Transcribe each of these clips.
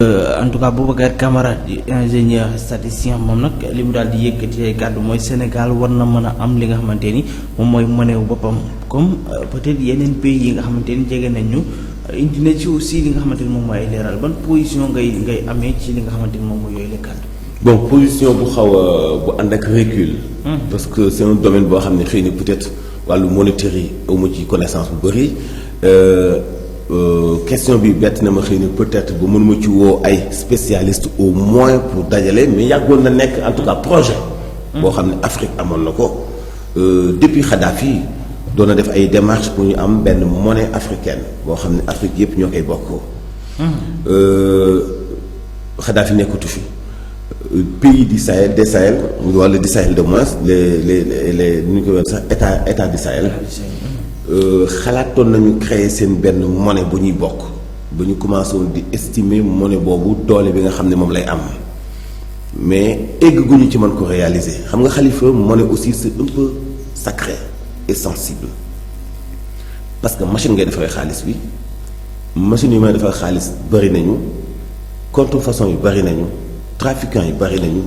En tout cas Boubacar Camara di ingénieur statisticien moom nag li mu daal di yëkkati ay kàddu mooy Sénégal war na mën a am li nga xamante ni moom mooy mëneewu boppam comme peut-être yeneen pays yi nga xamante ni jege nañ ñu indi na ci aussi li nga xamante ni moom mooy ay leeral ban position ngay amee ci li nga xamante ni moom mooy yooyu la kàddu. bon position bu xaw a bu ànd ak recul. parce que c'est un domaine boo xam ne xëy na peut-être wàllu monétaire yi amu ci connaissance bu bëri. Question bi bett na ma xëy na peut-être ba mënuma ci woo ay spécialistes au moins pour dajale mais yàggoon na nekk en tout cas projet. boo xam ne Afrique amoon na ko depuis Kadhafi doon na def ay démarches pour ñu am benn monnaie africaine boo xam ne Afrique yëpp ñoo koy bokk. Kadhafi nekkatu fi pays du Sahel des Sahel wala du Sahel de moins les nu ñu koy wax sax état du Sahel. xalaatoon nañu créer seen benn monnaie bu ñuy bokk ba ñu commencé woon di estimer monnaie boobu doole bi nga xam ne moom lay am mais egg gu ñu ci mën ko réaliser xam nga Khalifa monnaie aussi c'est un peu sacré et sensible parce que machine ngay defaree xaalis bi machine yi may defar xaalis bari nañu contrefaçon yi bari nañu trafiquants yi bari nañu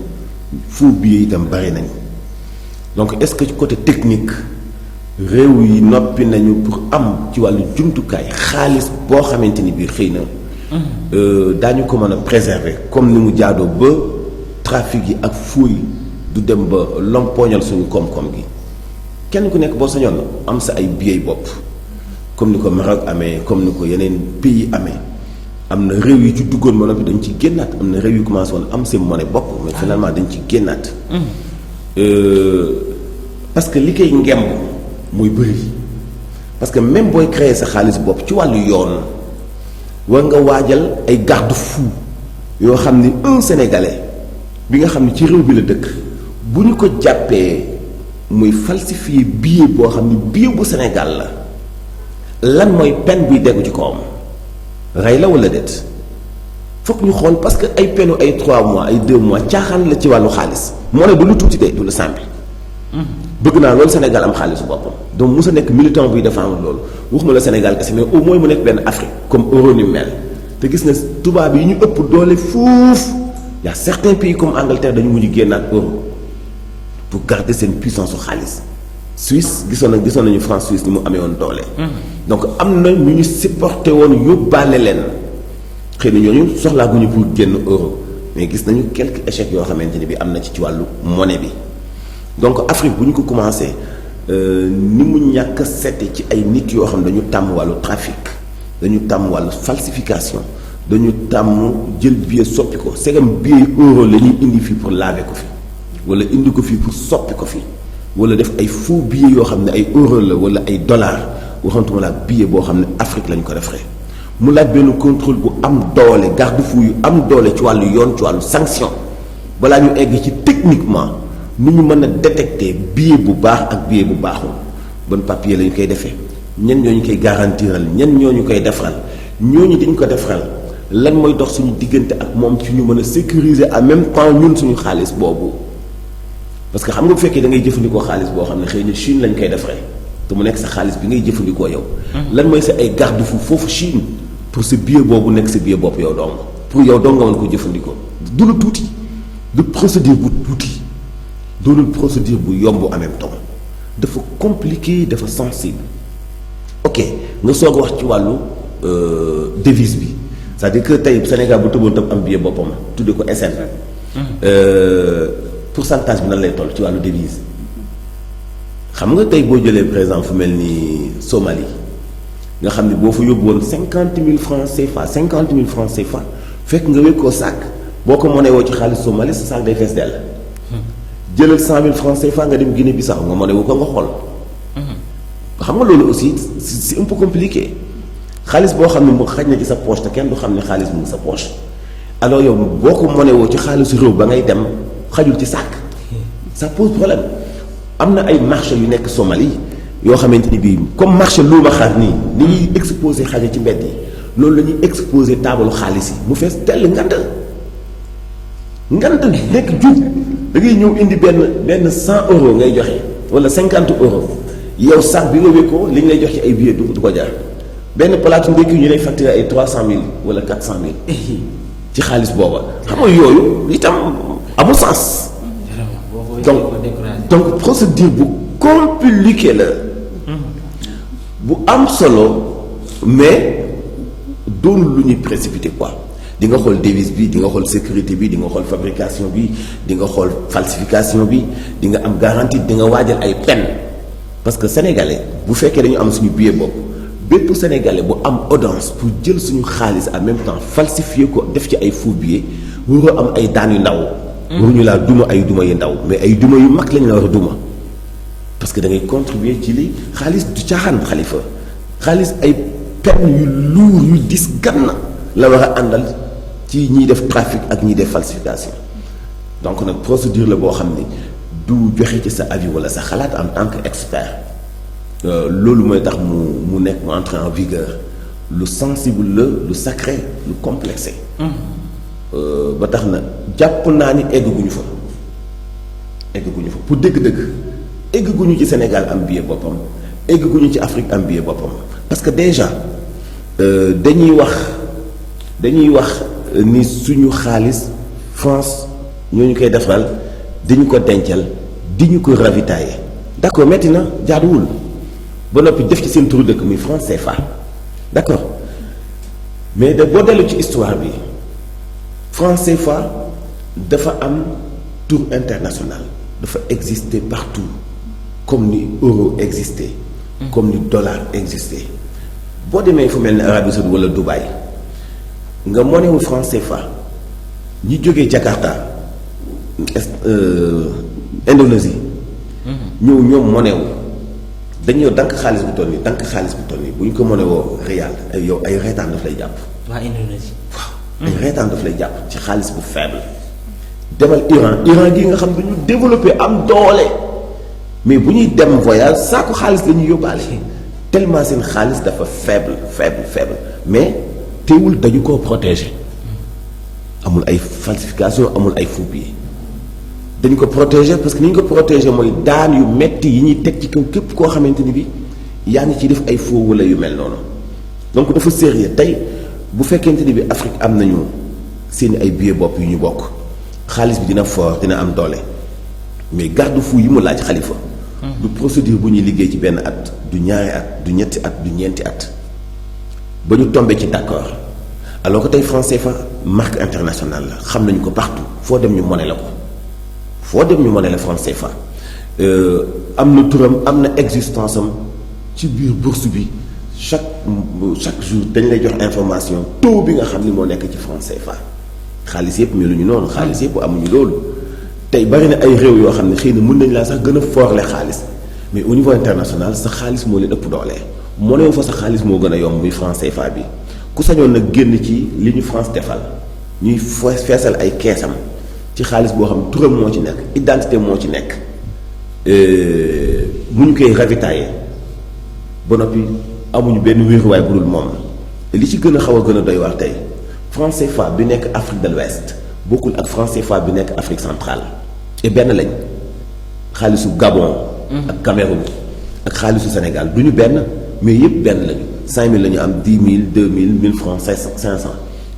faux billets itam bari nañu donc est-ce que ci côté technique. réew yi noppi nañu pour am ci wàllu jumtukaay xaalis boo xamante ni bii xëy na daañu ko mën a préserver comme ni mu jaadoo ba trafic yi ak fuuy du dem ba lompoñal suñu koom-koom gi kenn ku nekk boo sañoon am sa ay billets bopp comme ni ko Maroc amee comme ni ko yeneen pays amee am na réew yi ci duggoon ba noppi dañ ci génnaat am na réew yu commencé woon am seen monnaie bopp mais finalement dañ ci génnaat parce que li koy ngemb muy bëri parce que même booy créer sa xaalis bopp ci wàllu yoon war nga waajal ay garde-fou yoo xam ni un sénégalais bi nga xam ne ci réew bi la dëkk bu ñu ko jàppee muy falsifier billet boo xam ni billet bu Sénégal la lan mooy peine buy déggu ci kawam rey la wala déet fokk ñu xool parce que ay peine ay 3 mois ay 2 mois caaxaan la ci wàllu xaalis moo ne du lu tuuti de du lu simple. bëgg naa loolu Sénégal am xaalisu boppam donc mos a nekk militant buy défendre loolu waxuma la Sénégal kese mais au moins mu nekk benn Afrique comme euro ni mel te gis na tubaab yi ñu ëpp doole fuuf y a certains pays comme Angleterre dañu mujj génnaat euro pour garder seen puissance su xaalis Suisse gisoon nañu France Suisse ni mu amee woon doole. donc am na ñu supporté woon yóbbaale leen xëy na ñooñu soxlaaguñu pour génn euro mais gis nañu quelques échecs yoo xamante ni bi am na ci wàllu monnaie bi. donc Afrique bu ñu ko commencé ni mu ñàkk sette ci ay nit yoo xam ne dañu tàmm wàllu trafic dañu tàmm wàllu falsification dañu tàmm jël billet soppi ko segam billet euro la ñuy indi fii pour laver ko fi wala indi ko fii pour soppi ko fi wala def ay faux billets yoo xam ne ay euro la wala ay dollars waxantuma la billet boo xam ne Afrique lañ ko defaree mu laaj benn contrôle bu am doole garde-fou yu am doole ci wàllu yoon ci wàllu sanction balaa ñu egg ci techniquement. nu ñu mën a détecter billet bu baax ak billet bu baaxul ban papier la ñu koy defee ñen ñoo ñu koy garantiral ñen ñoo ñu koy defaral ñooñu dañ ko defaral lan mooy dox suñu diggante ak moom ci ñu mën a sécuriser en même temps ñun suñu xaalis boobu parce que xam nga bu fekkee da ngay jëfandikoo xaalis boo xam ne xëy na Chine lañ koy defaree te mu nekk sa xaalis bi ngay jëfandikoo yow. lan mooy sa ay garde-fou foofu Chine pour sa billet boobu nekk sa billet bopp yow dong pour yow dong nga mën ko jëfandikoo du lu tuuti du procédure bu tuuti. doonul procédure bu yomb en même temps dafa compliqué dafa sensible ok nga soog a wax ci wàllu devise bi c'est-à-dire que tey Sénégal bu tëboon tam am billet boppam tudde ko SN. pourcentage bi nan lay toll ci wàllu devise xam nga tey boo jëlee par exemple fu mel ni Somalie nga xam ne boo fa yóbbu woon 50 000 francs CFA 50 000 francs CFA fekk nga wékkoo sac boo ko mënee woo ci xaalis Somalie sa sac day fees dell. jëlal 100 000 francs CFA nga dem Guinée Bissau nga mën a wu ko nga xool. xam nga loolu aussi c'est un peu compliqué xaalis boo xam ne mu xaj na ci sa poche te kenn du xam ne xaalis mu ngi sa poche alors yow boo ko mënee woo ci xaalisu réew ba ngay dem xajul ci sac ça pose problème am na ay marché yu nekk Somalie yoo xamante ni bii comme marché luuma xaar nii ni ñuy exposé xaja ci mbedd yi loolu la ñuy exposé taabalu xaalis yi mu fees tell ngand nekk jub. da ngay ñëw indi benn 100 euros ngay joxe wala 50 euros yow sax bi nga wékkoo li ñu lay jox ci ay billets du ko jaar benn palaatu ndékki ñu lay facturer ay 300 000 wala 400 000 ci xaalis booba xam nga yooyu itam amul sens. donc procédure bu compliqué la. bu am solo mais doonul lu ñuy précipité quoi. di nga xool devise bi di nga xool sécurité bi di nga xool fabrication bi di nga xool falsification bi di nga am garantie di nga waajal ay peine parce que sénégalais bu fekkee dañu am suñu billet bopp bépp sénégalais bu am audience pour jël suñu xaalis en même temps falsifier ko def ci ay faux billets waroo am ay daan yu ndaw. waruñu laa duma ay duma yu ndaw mais ay duma yu mag lañ la war a duma parce que da ngay contribuer ci li xaalis du caaxaan xalifa xaalis ay peine yu lourd yu dis gann la war a àndal. ci ñiy def trafic ak ñiy def falsification donc nag procédure la boo xam ni du joxe ci sa avis wala sa xalaat en tant que expert loolu mooy tax mu nekk mu entrer en vigueur lu sensible la lu sacré lu complexé. ba tax na jàpp naa ni egguñu fa pour dëgg-dëgg egguñu ci Sénégal am billet boppam egguñu ci Afrique am billet boppam parce que déjà dañuy wax. ni suñu xaalis France ñoo ñu koy defaral di ñu ko dencal di ñu ko ravitailler d'accord metti na jaaduwul ba noppi def ci seen turu dëkk muy franc CFA d'accord mais de boo dellu ci histoire bi franc CFA dafa am tour international dafa exister partout comme ni euro exister comme ni dollar exister boo demee fu mel ni Arabie Saoudite wala Dubaï. nga monnaie wu franc CFA ñi jógee Jakarta Indonésie ñëw ñoom monnaie wu dañu yow dank xaalis bu toll nii bu ñu ko monnaie woo réal ay yow ay reetaan daf lay jàpp. waa Indonésie. waaw ay reetaan daf lay jàpp ci xaalis bu faible. demal Iran gii nga xam dañu développé am doole mais bu ñuy dem voyage saako xaalis la ñuy yóbbaale tellement seen xaalis dafa faible mais. teewul dañu koo protéger amul ay falsification amul ay faux billets dañu ko protéger parce que ni ñu ko protéger mooy daan yu metti yi ñuy teg ci kaw képp koo xamante ni bi yaa ngi ciy def ay faux wala yu mel noonu donc dafa sérieux tey bu fekkente ni bi Afrique am nañu seeni ay billets bopp yu ñu bokk xaalis bi dina fort dina am doole mais garde-fou yi mu laaj xalifa du procédure bu ñuy liggéey ci benn at du ñaari at du ñetti at du ñeenti at ba ñu tombé ci d'accord alors que tey franc CFA marque internationale la xam nañu ko partout foo dem ñu monnaie la franc CFA am na turam am na existence am ci biir bourse bi chaque jour dañ lay jox information taux bi nga xam ni moo nekk ci franc CFA xaalis yëpp meluñu noonu xaalis yëpp amuñu loolu tey bari na ay réew yoo xam ne xëy na mën nañ laa sax gën a forle xaalis mais au niveau international sa xaalis moo leen ëpp doole. monnaie fa sa xaalis moo gën a yomb muy franc CFA bi ku sañoon nag génn ci li ñu France defal ñuy feesal ay keesam ci xaalis boo xam turam moo ci nekk identité moo ci nekk bu ñu koy ravitailler ba noppi amuñu benn wéeruwaay bu dul moom li ci gën a xaw a gën a doy waar tey franc CFA bi nekk Afrique de l'Ouest bokkul ak franc CFA bi nekk Afrique centrale et benn lañ xaalisu Gabon ak Cameroun ak xaalisu Sénégal du ñu benn mais yëpp benn lañu 5000 la ñu am 10 000 2000 1000 francs 500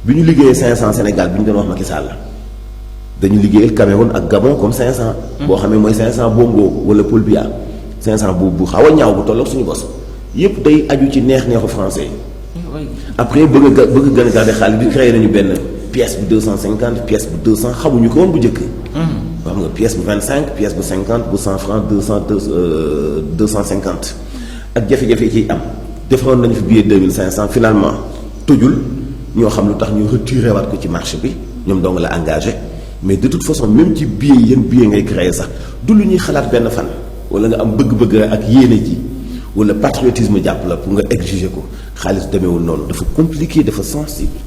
bi ñu liggéeyee 500 Sénégal bi ñu doon wax Macky Sall dañu liggéeyal Cameroun ak Gabon comme 500. boo xamee mooy 500 bongo wala Paul Biya 500 bu xaw a ñaaw bu tolloog suñu bos yëpp day aju ci neex-neexu français yi. après bëgg gën a garder xaalis bi créé nañu benn pièce bu 250 pièce bu 200 xamuñu ko woon bu njëkk. xam nga pièce bu 25 pièce bu 50 bu 100 francs 250 ak jafe-jafe yi ciy am defaroon nañu fi billet 2500 finalement tojul ñoo xam lu tax ñu retiré waat ko ci marché bi ñoom dong la engagé mais de toute façon même ci billet yéen billet ngay créé sax du lu ñuy xalaat benn fan wala nga am bëgg-bëgg ak yéene ji wala patriotisme jàpp la pour nga exiger ko xaalis demeewul noonu dafa compliqué dafa sensible.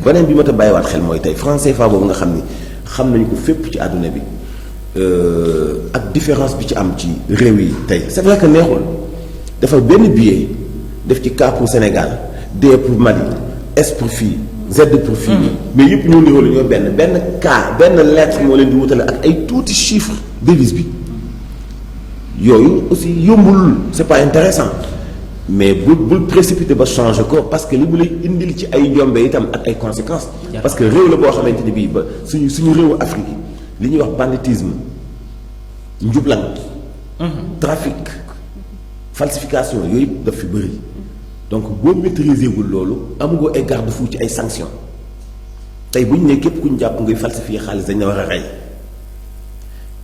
beneen bi ma ta bàyyiwaat xel mooy tey franc CFA boobu nga xam ni xam nañu ko fépp ci àdduna bi ak différence bi ci am ci réew yi tey c'est vrai que neexul dafa benn billet def ci K pour Sénégal D pour Mali S pour fii Z pour fii mais yëpp ñoo niroo la ñoo benn K benn lettre moo leen di wutale ak ay tuuti chiffre devise bi yooyu aussi yombul c'est pas intéressant mais bul précipité ba changer ko parce que li mu lay indil ci ay njombe itam ak ay conséquences. parce que réew la boo xamante ni bii ba suñu réewu Afrique li ñuy wax banditisme njublan trafic falsification yooyu yëpp daf fi bëri donc boo maîtriser wul loolu amugoo ay garde-fou ci ay sanctions tey bu ñu ne képp ku ñu jàpp ngay falsifier xaalis dañ la war a rey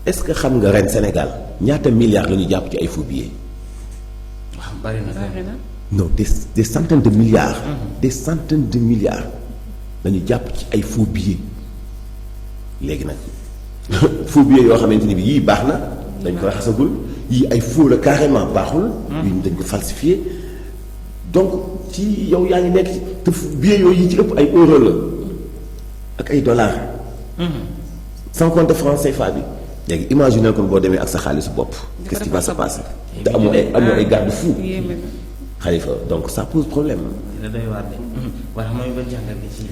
est-ce que xam nga ren Sénégal ñaata milliards la ñu jàpp ci ay faux billets. waaw bari na non des centaines de milliards. des centaines de milliards la ñu jàpp ci ay faux billets léegi nag faux billets yoo xamante ni bi yii baax na dañ ko raxasagul yii ay faux la carrément baaxul. yuñ dañ ko falsifié donc ci yow yaa ngi nekk ci te billets yooyu yi ci ëpp ay euro la ak ay dollars. sans compter franc CFA bi. léegi imaginer kon boo demee ak sa xaalisu bopp. qu'est-ce qui va se passer. te amoo ay garde-fou. Khalifa donc ça pose problème. dina doy waar de. wala mooy ban jàngat gi ci.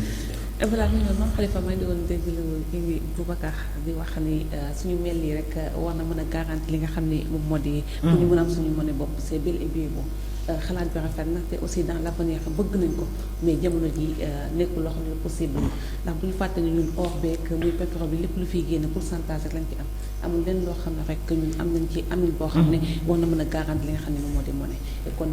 voilà ñu ne moom Khalifa maa ngi doon déglu kii Boubacar di wax ni suñu mel nii rek war na mën a garanti li nga xam ni moom moo di. pour ñu mën a am suñu monnaie bopp c'est bel et bien bon. xalaat bi rafet na te aussi dans l'avenir bëgg nañ ko mais jamono ji nekkul loo xam ne possible ndax bu ñu fàtte ne ñun or beeg muy pétrole bi lépp lu fiy génne pourcentage rek lañ ci am amul lenn loo xam ne rek ñun am nañ ci amin boo xam ne war na mën a garanti li nga xam ne moom moo di monnaie kon